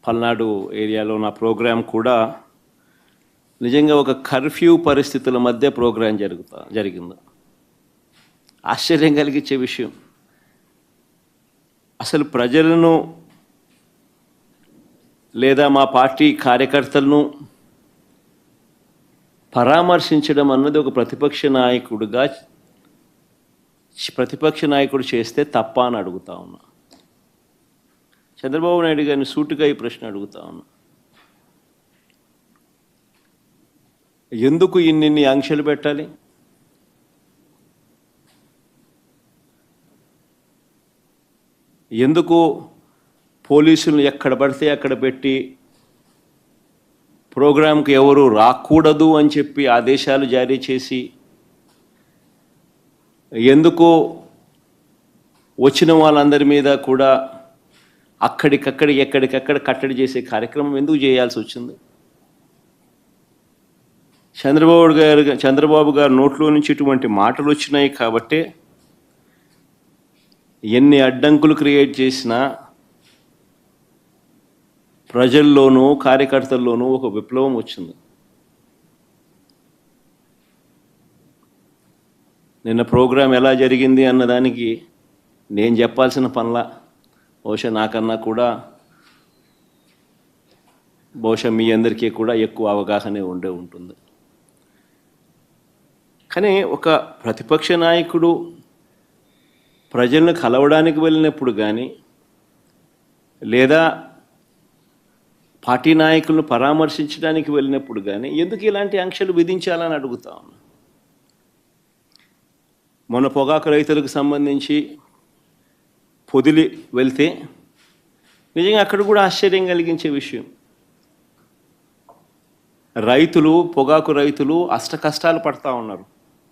పల్నాడు ఏరియాలో నా ప్రోగ్రాం కూడా నిజంగా ఒక కర్ఫ్యూ పరిస్థితుల మధ్య ప్రోగ్రాం జరిగింది. ఆశ్చర్యం కలిగించే విషయం, అసలు ప్రజలను లేదా మా పార్టీ కార్యకర్తలను పరామర్శించడం అన్నది ఒక ప్రతిపక్ష నాయకుడు చేస్తే తప్ప అని అడుగుతా ఉన్నా. చంద్రబాబు నాయుడు గారిని సూటిగా ఈ ప్రశ్న అడుగుతా ఉన్నా. ఎందుకు ఇన్ని ఆంక్షలు పెట్టాలి? ఎందుకు పోలీసులను ఎక్కడ పడితే అక్కడ పెట్టి ప్రోగ్రాంకి ఎవరు రాకూడదు అని చెప్పి ఆదేశాలు జారీ చేసి, ఎందుకు వచ్చిన వాళ్ళందరి మీద కూడా ఎక్కడికక్కడ కట్టడి చేసే కార్యక్రమం ఎందుకు చేయాల్సి వచ్చింది? చంద్రబాబు గారు నోట్లో నుంచి ఇటువంటి మాటలు వచ్చినాయి కాబట్టే ఎన్ని అడ్డంకులు క్రియేట్ చేసినా ప్రజల్లోనూ కార్యకర్తల్లోనూ ఒక విప్లవం వచ్చింది. నిన్న ప్రోగ్రాం ఎలా జరిగింది అన్నదానికి నేను చెప్పాల్సిన పనిలా, బహుశా నాకన్నా కూడా మీ అందరికీ కూడా ఎక్కువ అవగాహన ఉంటుంది. కానీ ఒక ప్రతిపక్ష నాయకుడు ప్రజలను కలవడానికి వెళ్ళినప్పుడు కానీ, లేదా పార్టీ నాయకులను పరామర్శించడానికి వెళ్ళినప్పుడు కానీ ఎందుకు ఇలాంటి ఆంక్షలు విధించాలని అడుగుతా ఉన్నా. మొన్న పొగాకు రైతులకు సంబంధించి పొదిలి వెళ్తే నిజంగా అక్కడ కూడా ఆశ్చర్యం కలిగించే విషయం, పొగాకు రైతులు అష్ట కష్టాలు పడతా ఉన్నారు.